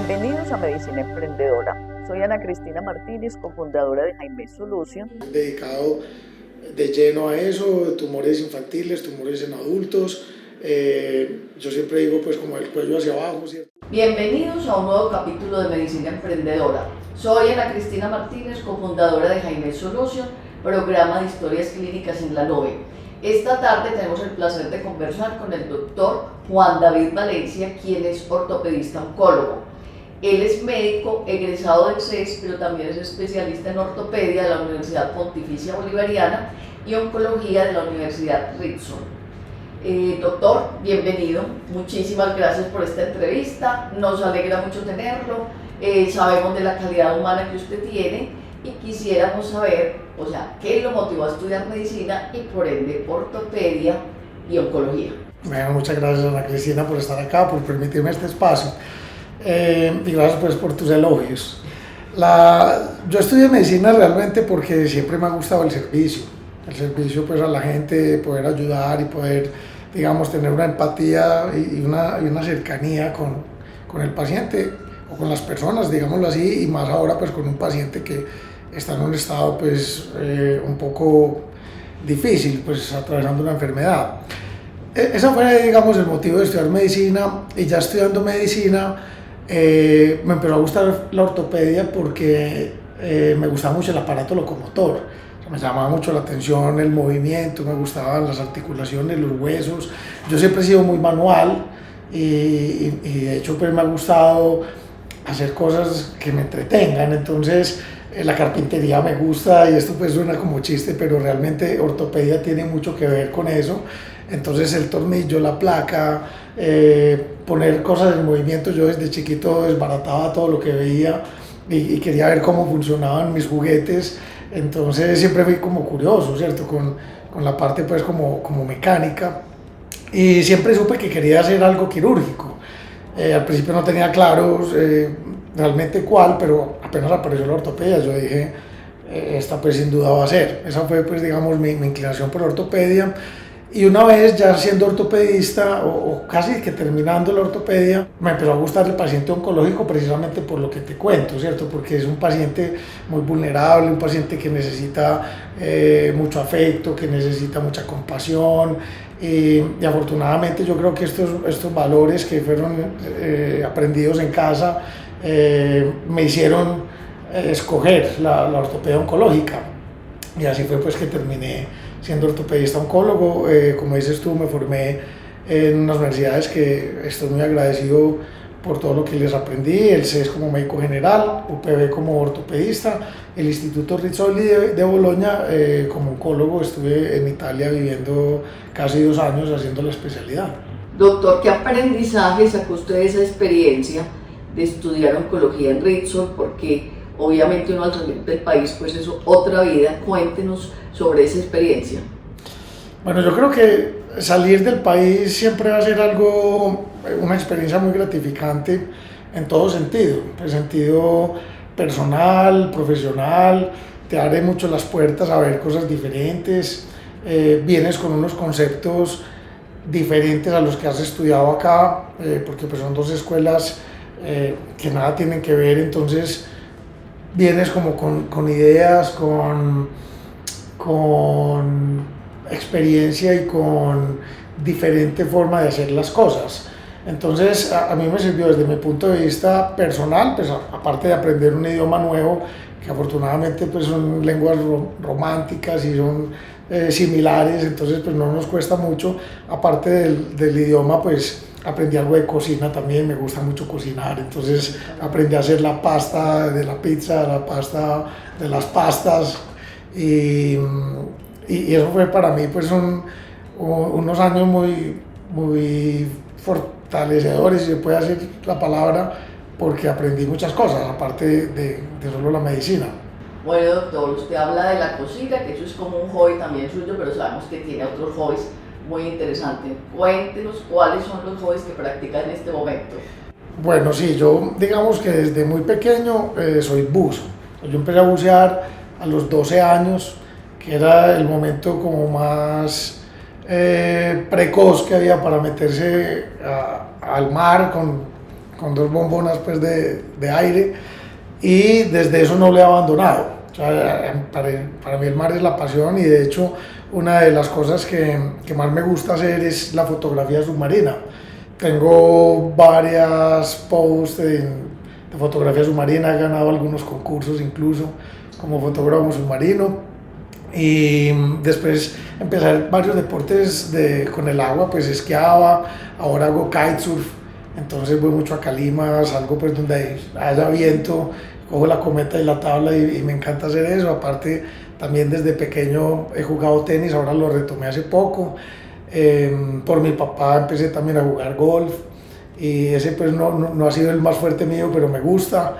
Bienvenidos a Medicina Emprendedora. Soy Ana Cristina Martínez, cofundadora de Jaime Solution. Dedicado de lleno a eso, tumores infantiles, tumores en adultos. Yo siempre digo pues como el cuello hacia abajo, ¿cierto? Bienvenidos a un nuevo capítulo de Medicina Emprendedora. Soy Ana Cristina Martínez, cofundadora de Jaime Solution, programa de historias clínicas en la nube. Esta tarde tenemos el placer de conversar con el doctor Juan David Valencia, quien es ortopedista oncólogo. Él es médico egresado del CES, pero también es especialista en ortopedia de la Universidad Pontificia Bolivariana y oncología de la Universidad Ritson. Doctor, bienvenido. Muchísimas gracias por esta entrevista. Nos alegra mucho tenerlo. Sabemos de la calidad humana que usted tiene y quisiéramos saber, qué lo motivó a estudiar medicina y por ende ortopedia y oncología. Bueno, muchas gracias Ana Cristina por estar acá, por permitirme este espacio. Y gracias pues por tus elogios. Yo estudié medicina realmente porque siempre me ha gustado el servicio pues a la gente, poder ayudar y poder, digamos, tener una empatía y una cercanía con el paciente o con las personas, digámoslo así, y más ahora pues con un paciente que está en un estado pues un poco difícil, pues atravesando una enfermedad. Ese fue, digamos, el motivo de estudiar medicina, y ya estudiando medicina me empezó a gustar la ortopedia porque me gustaba mucho el aparato locomotor. Me llamaba mucho la atención el movimiento, me gustaban las articulaciones, los huesos. Yo siempre he sido muy manual y de hecho pues me ha gustado hacer cosas que me entretengan. Entonces la carpintería me gusta, y esto pues suena como chiste, pero realmente ortopedia tiene mucho que ver con eso. Entonces el tornillo, la placa, poner cosas en movimiento. Yo desde chiquito desbarataba todo lo que veía y quería ver cómo funcionaban mis juguetes. Entonces siempre fui como curioso, ¿cierto? Con la parte pues como mecánica, y siempre supe que quería hacer algo quirúrgico. Al principio no tenía claro realmente cuál, pero apenas apareció la ortopedia yo dije, esta pues sin duda va a ser. Esa fue pues digamos mi inclinación por la ortopedia. Y una vez ya siendo ortopedista o casi que terminando la ortopedia, me empezó a gustar el paciente oncológico precisamente por lo que te cuento, ¿cierto? Porque es un paciente muy vulnerable, un paciente que necesita mucho afecto, que necesita mucha compasión, y afortunadamente yo creo que estos valores que fueron aprendidos en casa me hicieron escoger la ortopedia oncológica, y así fue pues que terminé siendo ortopedista oncólogo. Como dices tú, me formé en unas universidades que estoy muy agradecido por todo lo que les aprendí: el CES como médico general, UPB como ortopedista, el Instituto Rizzoli de Boloña como oncólogo. Estuve en Italia viviendo casi 2 años haciendo la especialidad. Doctor, ¿qué aprendizaje sacó usted de esa experiencia de estudiar oncología en Ritson? Porque obviamente uno al salir del país pues es otra vida. Cuéntenos sobre esa experiencia. Bueno, yo creo que salir del país siempre va a ser una experiencia muy gratificante en todo sentido, en sentido personal, profesional. Te abre mucho las puertas a ver cosas diferentes, vienes con unos conceptos diferentes a los que has estudiado acá, porque pues son 2 escuelas que nada tienen que ver. Entonces vienes como con ideas, con experiencia y con diferente forma de hacer las cosas. Entonces a mí me sirvió desde mi punto de vista personal, pues aparte de aprender un idioma nuevo, que afortunadamente pues son lenguas románticas y son similares, entonces pues no nos cuesta mucho. Aparte del idioma, pues aprendí algo de cocina también, me gusta mucho cocinar, entonces aprendí a hacer la pasta de la pizza, la pasta de las pastas, y eso fue para mí pues unos años muy fortalecedores, si se puede decir la palabra, porque aprendí muchas cosas, aparte de solo la medicina. Bueno, doctor, usted habla de la cocina, que eso es como un hobby también suyo, pero sabemos que tiene otros hobbies muy interesantes. Cuéntenos cuáles son los hobbies que practica en este momento. Bueno, sí, yo digamos que desde muy pequeño soy buzo. Yo empecé a bucear a los 12 años, que era el momento como más precoz que había para meterse al mar con 2 bombonas pues de aire, y desde eso no lo he abandonado. O sea, para mí el mar es la pasión, y de hecho una de las cosas que más me gusta hacer es la fotografía submarina. Tengo varias posts de fotografía submarina, he ganado algunos concursos incluso como fotógrafo submarino, y después empecé varios deportes con el agua, pues esquiaba, ahora hago kitesurf, entonces voy mucho a Calima, salgo pues donde haya viento, cojo la cometa y la tabla y me encanta hacer eso. Aparte también desde pequeño he jugado tenis, ahora lo retomé hace poco. Por mi papá empecé también a jugar golf, y ese pues no ha sido el más fuerte mío, pero me gusta.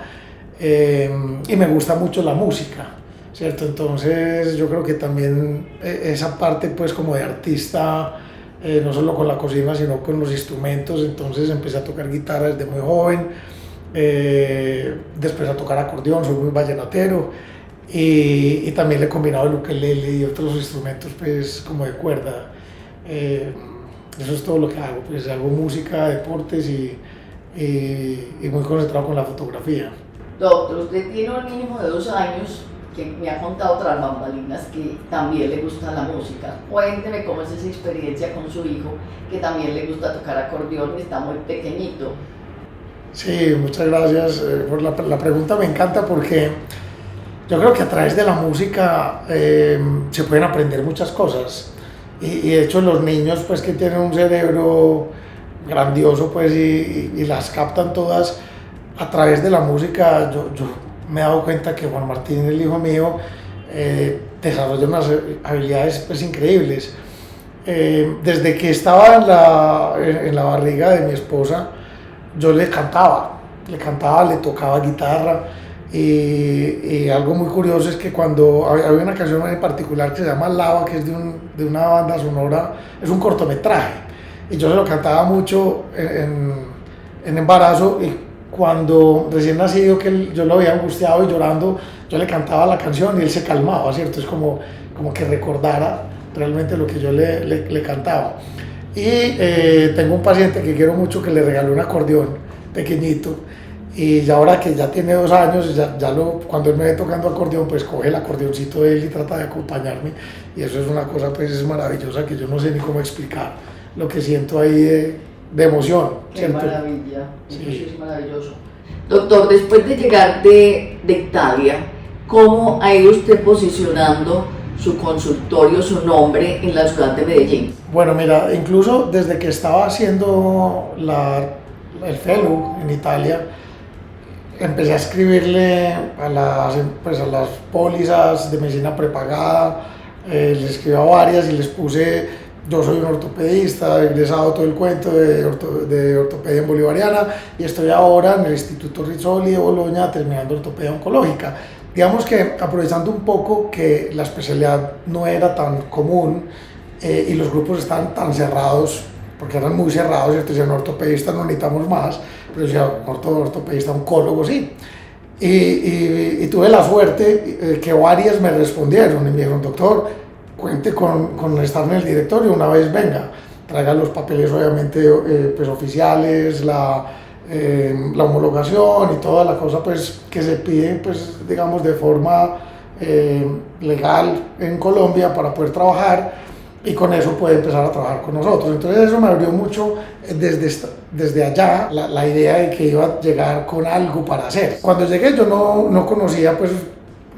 Y me gusta mucho la música, ¿cierto? Entonces yo creo que también esa parte pues como de artista, no solo con la cocina sino con los instrumentos, entonces empecé a tocar guitarra desde muy joven, después a tocar acordeón, soy muy vallenatero, y también le he combinado el ukelele y otros instrumentos pues como de cuerda. Eso es todo lo que hago, pues hago música, deportes y muy concentrado con la fotografía. Doctor, usted tiene un hijo de 2 años que me ha contado tras bambalinas que también le gusta la música. Cuénteme cómo es esa experiencia con su hijo, que también le gusta tocar acordeón y está muy pequeñito. Sí, muchas gracias por la pregunta, me encanta porque yo creo que a través de la música se pueden aprender muchas cosas, y de hecho los niños pues que tienen un cerebro grandioso pues y las captan todas a través de la música. Yo me he dado cuenta que Juan Martín, el hijo mío, desarrolla unas habilidades pues increíbles. Desde que estaba en la barriga de mi esposa, yo le cantaba, le tocaba guitarra, y algo muy curioso es que cuando había una canción en particular que se llama Lava, que es de una banda sonora, es un cortometraje, y yo se lo cantaba mucho en embarazo, y cuando recién nacido que yo lo había angustiado y llorando, yo le cantaba la canción y él se calmaba, ¿cierto? Es como que recordara realmente lo que yo le cantaba. Y tengo un paciente que quiero mucho que le regaló un acordeón pequeñito, y ya ahora que ya tiene 2 años, cuando él me ve tocando acordeón, pues coge el acordeoncito de él y trata de acompañarme, y eso es una cosa pues maravillosa que yo no sé ni cómo explicar lo que siento ahí de emoción. Qué ¿cierto? maravilla, eso Sí. sí es maravilloso. Doctor, después de llegar de Italia, ¿cómo ha ido usted posicionando su consultorio, su nombre en la ciudad de Medellín? Bueno, mira, incluso desde que estaba haciendo el fellow en Italia, empecé a escribirle a las pólizas de medicina prepagada, les escribí a varias y les puse: yo soy un ortopedista, egresado todo el cuento de ortopedia en bolivariana, y estoy ahora en el Instituto Rizzoli de Bologna terminando ortopedia oncológica. Digamos que aprovechando un poco que la especialidad no era tan común, y los grupos estaban tan cerrados, porque eran muy cerrados, ¿cierto? Decían, ortopedista no necesitamos más, pero decía, ortopedista, oncólogo, sí. Y tuve la suerte que varias me respondieron y me dijeron: doctor, cuente con estar en el directorio, una vez venga, traiga los papeles obviamente pues oficiales, la homologación y toda la cosa pues que se pide pues digamos de forma legal en Colombia para poder trabajar, y con eso puede empezar a trabajar con nosotros. Entonces eso me abrió mucho desde allá la idea de que iba a llegar con algo para hacer. Cuando llegué yo no conocía pues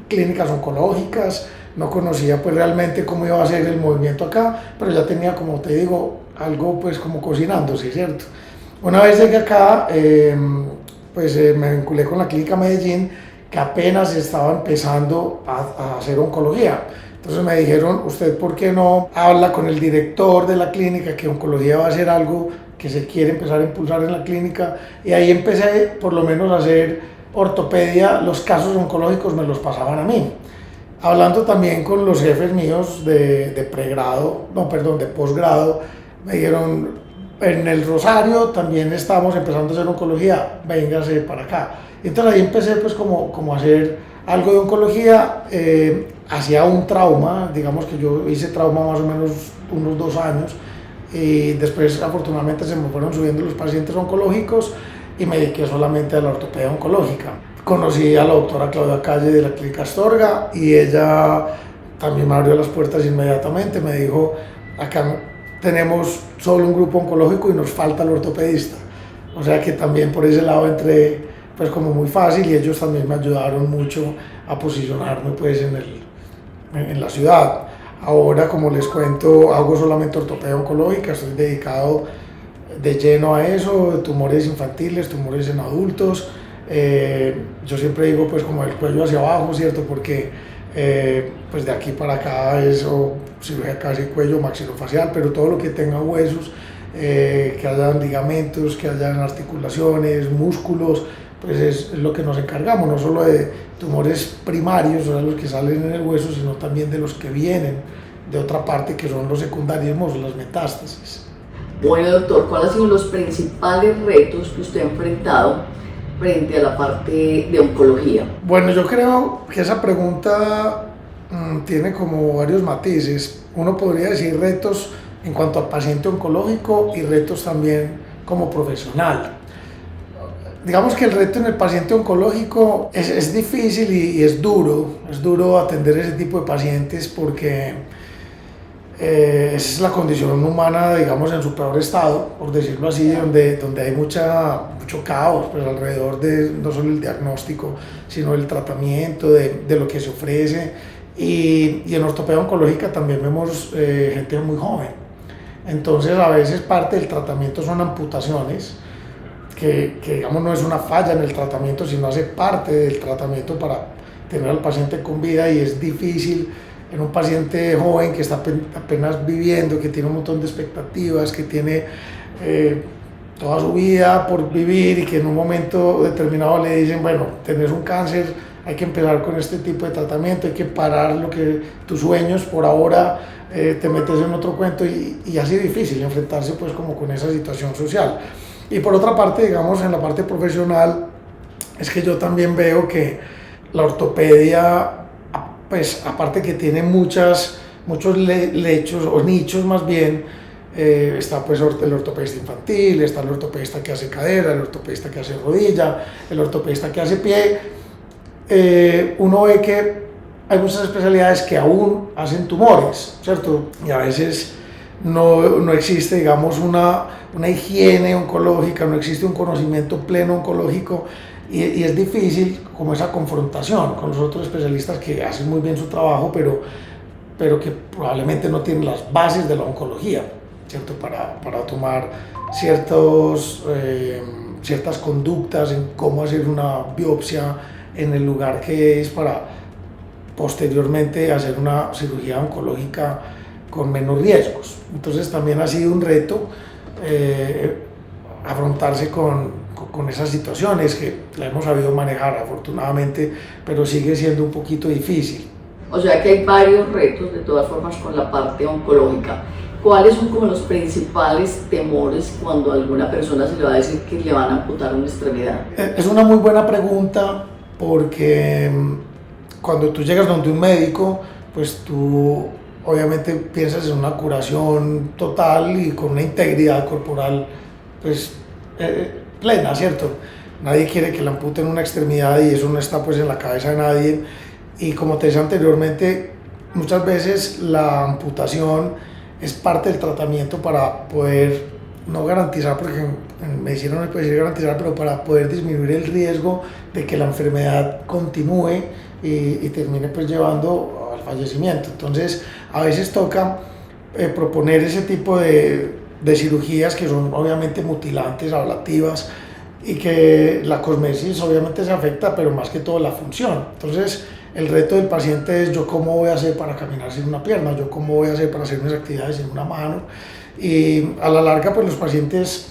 clínicas oncológicas, no conocía pues realmente cómo iba a ser el movimiento acá, pero ya tenía, como te digo, algo pues como cocinándose, ¿cierto? Una vez llegué acá, me vinculé con la Clínica Medellín, que apenas estaba empezando a hacer oncología. Entonces me dijeron: usted, ¿por qué no habla con el director de la clínica, que oncología va a ser algo que se quiere empezar a impulsar en la clínica? Y ahí empecé por lo menos a hacer ortopedia, los casos oncológicos me los pasaban a mí. Hablando también con los jefes míos de posgrado, me dijeron: en el Rosario también estamos empezando a hacer oncología, véngase para acá. Entonces ahí empecé pues como a hacer algo de oncología, hacia un trauma, digamos que yo hice trauma más o menos unos 2 años, y después afortunadamente se me fueron subiendo los pacientes oncológicos, y me dediqué solamente a la ortopedia oncológica. Conocí a la doctora Claudia Calle de la Clínica Astorga y ella también me abrió las puertas inmediatamente, me dijo, acá tenemos solo un grupo oncológico y nos falta el ortopedista. O sea que también por ese lado entré pues como muy fácil y ellos también me ayudaron mucho a posicionarme pues en la ciudad. Ahora, como les cuento, hago solamente ortopedia oncológica, estoy dedicado de lleno a eso, tumores infantiles, tumores en adultos. Yo siempre digo pues como el cuello hacia abajo, ¿cierto? Porque pues de aquí para acá es cirugía casi cuello maxilofacial, pero todo lo que tenga huesos, que hayan ligamentos, que hayan articulaciones, músculos, pues es lo que nos encargamos, no solo de tumores primarios, o sea, los que salen en el hueso, sino también de los que vienen de otra parte, que son los secundarios, las metástasis. Bueno, doctor, ¿cuáles han sido los principales retos que usted ha enfrentado frente a la parte de oncología? Bueno, yo creo que esa pregunta tiene como varios matices. Uno podría decir retos en cuanto al paciente oncológico y retos también como profesional. Digamos que el reto en el paciente oncológico es difícil y es duro atender ese tipo de pacientes porque es la condición humana, digamos, en su peor estado, por decirlo así, donde hay mucho caos pues, alrededor de no solo el diagnóstico, sino el tratamiento, de lo que se ofrece. Y en ortopedia oncológica también vemos gente muy joven. Entonces, a veces parte del tratamiento son amputaciones, que digamos no es una falla en el tratamiento, sino hace parte del tratamiento para tener al paciente con vida, y es difícil en un paciente joven que está apenas viviendo, que tiene un montón de expectativas, que tiene toda su vida por vivir y que en un momento determinado le dicen, bueno, tenés un cáncer, hay que empezar con este tipo de tratamiento, hay que parar tus sueños por ahora, te metes en otro cuento y así difícil enfrentarse pues como con esa situación social. Y por otra parte, digamos, en la parte profesional, es que yo también veo que la ortopedia, pues aparte que tiene muchos lechos o nichos más bien, está pues el ortopedista infantil, está el ortopedista que hace cadera, el ortopedista que hace rodilla, el ortopedista que hace pie. Uno ve que hay muchas especialidades que aún hacen tumores, ¿cierto? Y a veces no existe, digamos, una higiene oncológica, no existe un conocimiento pleno oncológico y es difícil como esa confrontación con los otros especialistas que hacen muy bien su trabajo, pero que probablemente no tienen las bases de la oncología, ¿cierto? Para tomar ciertas conductas en cómo hacer una biopsia en el lugar que es para posteriormente hacer una cirugía oncológica con menos riesgos. Entonces también ha sido un reto afrontarse con esas situaciones que la hemos sabido manejar afortunadamente, pero sigue siendo un poquito difícil. O sea que hay varios retos de todas formas con la parte oncológica. ¿Cuáles son como los principales temores cuando a alguna persona se le va a decir que le van a amputar una extremidad? Es una muy buena pregunta porque cuando tú llegas donde un médico, pues tú obviamente piensas en una curación total y con una integridad corporal pues plena, ¿cierto? Nadie quiere que le amputen una extremidad y eso no está pues en la cabeza de nadie. Y como te decía anteriormente, muchas veces la amputación es parte del tratamiento para poder, no garantizar, porque en medicina no se puede decir garantizar, pero para poder disminuir el riesgo de que la enfermedad continúe y termine pues llevando al fallecimiento. Entonces a veces toca proponer ese tipo de cirugías que son obviamente mutilantes, ablativas, y que la cosmesis obviamente se afecta, pero más que todo la función. Entonces el reto del paciente es: yo cómo voy a hacer para caminar sin una pierna, yo cómo voy a hacer para hacer mis actividades sin una mano. Y a la larga pues los pacientes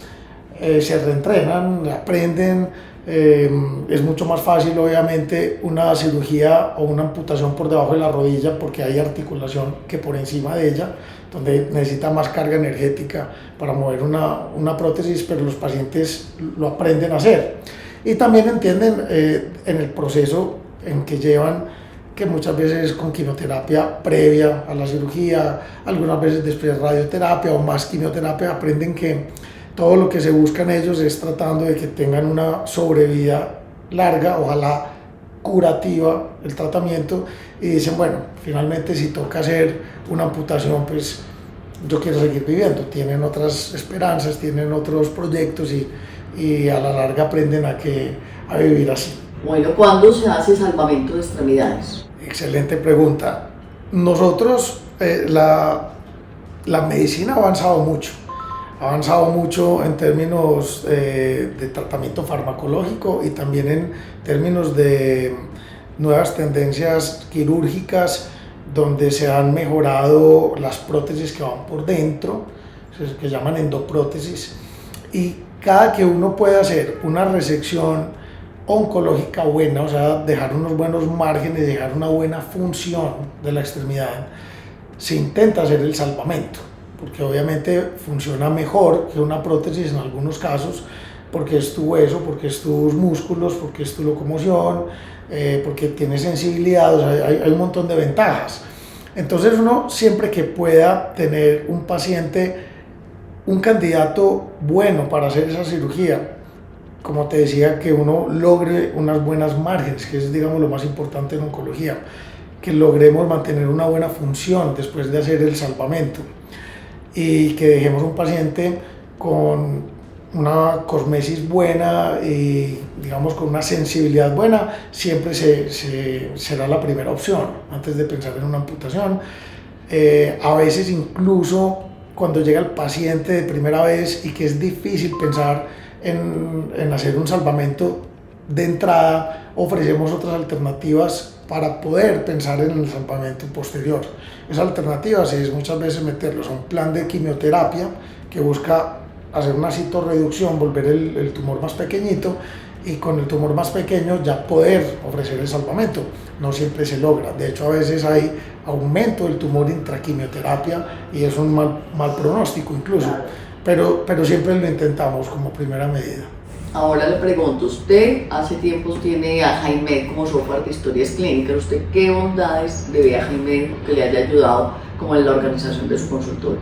se reentrenan, aprenden. Es mucho más fácil obviamente una cirugía o una amputación por debajo de la rodilla, porque hay articulación que por encima de ella, donde necesita más carga energética para mover una prótesis, pero los pacientes lo aprenden a hacer. Y también entienden en el proceso en que llevan, que muchas veces con quimioterapia previa a la cirugía, algunas veces después radioterapia o más quimioterapia, aprenden que todo lo que se busca en ellos es tratando de que tengan una sobrevida larga, ojalá curativa el tratamiento, y dicen, bueno, finalmente si toca hacer una amputación, pues yo quiero seguir viviendo. Tienen otras esperanzas, tienen otros proyectos y a la larga aprenden a vivir así. Bueno, ¿cuándo se hace salvamento de extremidades? Excelente pregunta. Nosotros, la medicina ha avanzado mucho en términos de tratamiento farmacológico y también en términos de nuevas tendencias quirúrgicas, donde se han mejorado las prótesis que van por dentro, que llaman endoprótesis, y cada que uno puede hacer una resección oncológica buena, o sea, dejar unos buenos márgenes, dejar una buena función de la extremidad, se intenta hacer el salvamento, porque obviamente funciona mejor que una prótesis en algunos casos, porque es tu hueso, porque es tus músculos, porque es tu locomoción, porque tiene sensibilidad, o sea, hay un montón de ventajas. Entonces uno siempre que pueda tener un paciente, un candidato bueno para hacer esa cirugía, como te decía, que uno logre unas buenas márgenes, que es, digamos, lo más importante en oncología, que logremos mantener una buena función después de hacer el salvamento y que dejemos un paciente con una cosmesis buena y, digamos, con una sensibilidad buena, siempre será la primera opción antes de pensar en una amputación. A veces incluso cuando llega el paciente de primera vez y que es difícil pensar en hacer un salvamento de entrada, ofrecemos otras alternativas para poder pensar en el salvamento posterior. Esa alternativa es muchas veces meterlos a un plan de quimioterapia que busca hacer una citorreducción, volver el tumor más pequeñito, y con el tumor más pequeño ya poder ofrecer el salvamento. No siempre se logra, de hecho a veces hay aumento del tumor intraquimioterapia y es un mal pronóstico incluso, pero siempre lo intentamos como primera medida. Ahora le pregunto, usted hace tiempos tiene a Jaime como software de historias clínicas. ¿Usted qué bondades le ve a Jaime que le haya ayudado como en la organización de su consultorio?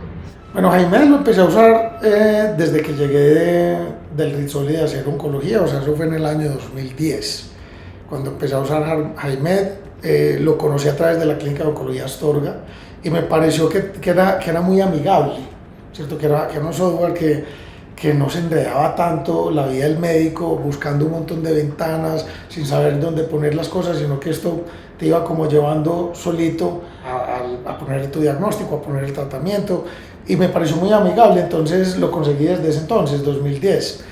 Bueno, Jaime lo empecé a usar desde que llegué del Rizzoli de hacer oncología, o sea, eso fue en el año 2010. Cuando empecé a usar Jaime, lo conocí a través de la clínica de oncología Astorga y me pareció que era muy amigable, ¿cierto? Que era un software que no se enredaba tanto la vida del médico buscando un montón de ventanas sin saber dónde poner las cosas, sino que esto te iba como llevando solito a poner tu diagnóstico, a poner el tratamiento, y me pareció muy amigable, entonces lo conseguí desde ese entonces, 2010.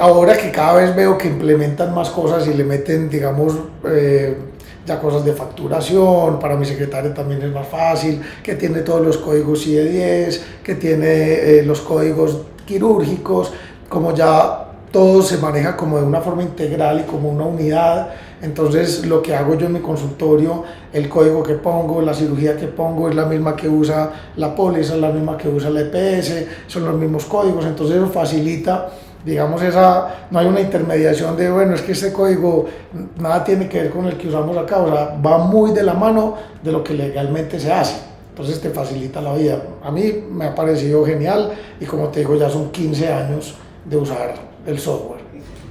Ahora que cada vez veo que implementan más cosas y le meten, digamos, ya cosas de facturación, para mi secretaria también es más fácil, que tiene todos los códigos CIE10, que tiene los códigos quirúrgicos, como ya todo se maneja como de una forma integral y como una unidad. Entonces lo que hago yo en mi consultorio, el código que pongo, la cirugía que pongo es la misma que usa la póliza, es la misma que usa la EPS, son los mismos códigos, entonces eso facilita, digamos, no hay una intermediación de, bueno, es que este código nada tiene que ver con el que usamos acá, o sea, va muy de la mano de lo que legalmente se hace, entonces te facilita la vida. A mí me ha parecido genial y como te digo, ya son 15 años de usar el software.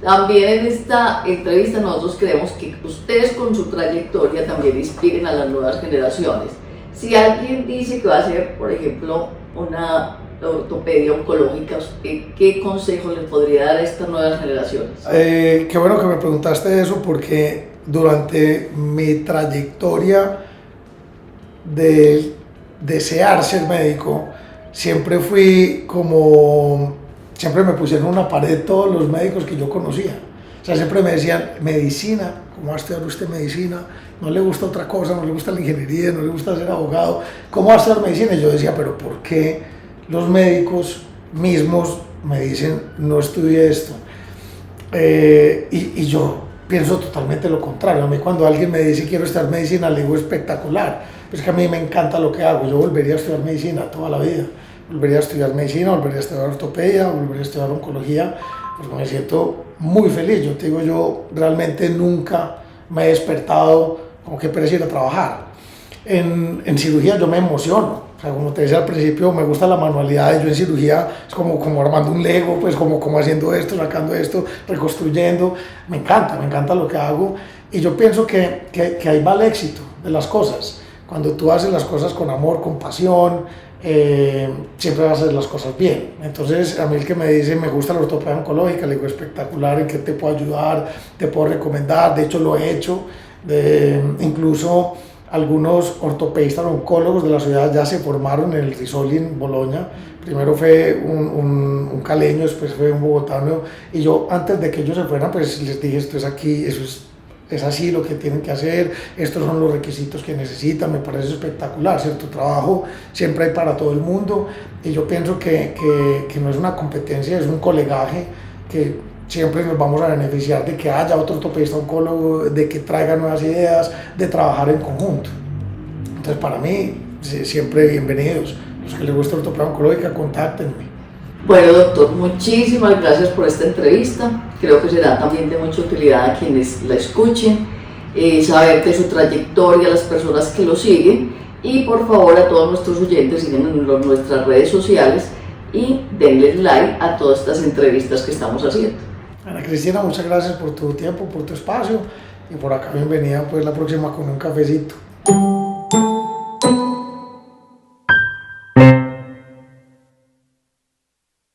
También en esta entrevista nosotros creemos que ustedes con su trayectoria también inspiren a las nuevas generaciones. Si alguien dice que va a hacer, por ejemplo, una ortopedia oncológica, ¿qué consejo le podría dar a estas nuevas generaciones? Qué bueno que me preguntaste eso, porque durante mi trayectoria de desear ser médico, siempre me pusieron una pared todos los médicos que yo conocía. O sea, siempre me decían, medicina, ¿cómo va a estudiar usted medicina? No le gusta otra cosa, no le gusta la ingeniería, no le gusta ser abogado, ¿cómo va a estudiar medicina? Y yo decía, pero ¿por qué los médicos mismos me dicen, no estudie esto? Y yo pienso totalmente lo contrario. A mí cuando alguien me dice quiero estudiar medicina, le digo espectacular. Es que a mí me encanta lo que hago, yo volvería a estudiar medicina toda la vida. Volvería a estudiar medicina, volvería a estudiar ortopedia, volvería a estudiar oncología, porque me siento muy feliz. Yo te digo, yo realmente nunca me he despertado como que pereza ir a trabajar. en cirugía yo me emociono. O sea, como te decía al principio, me gusta la manualidad. Yo en cirugía es como armando un Lego, pues como haciendo esto, sacando esto, reconstruyendo. Me encanta lo que hago. Y yo pienso que ahí va el éxito de las cosas. Cuando tú haces las cosas con amor, con pasión, siempre vas a hacer las cosas bien. Entonces, a mí el que me dice, me gusta la ortopedia oncológica, le digo, espectacular, ¿en qué te puedo ayudar? ¿Te puedo recomendar? De hecho, lo he hecho. Incluso algunos ortopedistas oncólogos de la ciudad ya se formaron en el Risoli en Boloña. Primero fue un caleño, después fue un bogotano, y yo antes de que ellos se fueran, pues les dije, esto es aquí, eso es así lo que tienen que hacer, estos son los requisitos que necesitan, me parece espectacular, ¿cierto? Trabajo siempre hay para todo el mundo, y yo pienso que no es una competencia, es un colegaje, que siempre nos vamos a beneficiar de que haya otro ortopedista oncólogo, de que traiga nuevas ideas, de trabajar en conjunto. Entonces, para mí, siempre bienvenidos. Los que les gusta la ortopedia oncológica, contáctenme. Bueno, doctor, muchísimas gracias por esta entrevista. Creo que será también de mucha utilidad a quienes la escuchen, saber de su trayectoria, las personas que lo siguen, y por favor a todos nuestros oyentes sigan en nuestras redes sociales y denle like a todas estas entrevistas que estamos haciendo. Ana Cristina, muchas gracias por tu tiempo, por tu espacio, y por acá bienvenida pues la próxima con un cafecito.